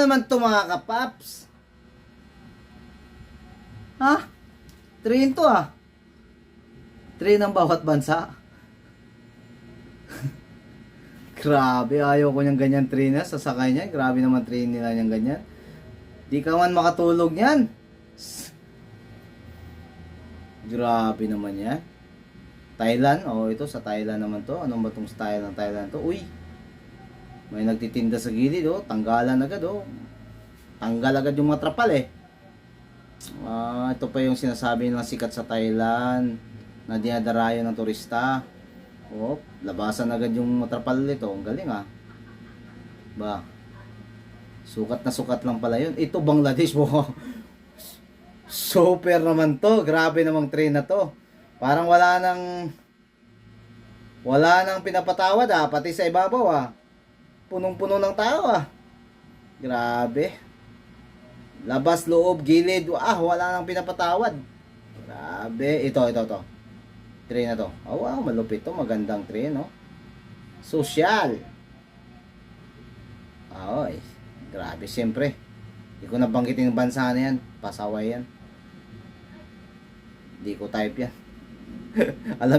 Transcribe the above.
naman to mga kapaps? Ha? Train to ah. Train ng bawat bansa. Grabe, ayaw ko niyang ganyan train na sasakay niya. Grabe naman train nila niyang ganyan. Di ka man makatulog niyan. Grabe naman yan. Thailand, oh ito sa Thailand naman to. Anong ba tong style ng Thailand to? Uy, may nagtitinda sa gilid oh. Tanggalan agad oh. Tanggal agad yung mga trapal eh. Ito pa yung sinasabi ng sikat sa Thailand na dinadarayo ng turista. Oh, labasan agad yung matrapal nito. Ang galing ah. Ba. Sukat na sukat lang pala yun. Ito Bangladesh mo. Super naman to. Grabe namang train na to. Parang wala nang pinapatawad ah. Pati sa ibabaw ah. Punong-puno ng tao ah. Grabe. Labas, loob, gilid. Wala nang pinapatawad. Grabe. Ito. Train na to. Oh, wow, malupit to. Magandang train, no? Social. Ay, grabe, siyempre. Hindi ko nabanggitin yung bansa na yan. Pasaway yan. Hindi ko type yan. Alam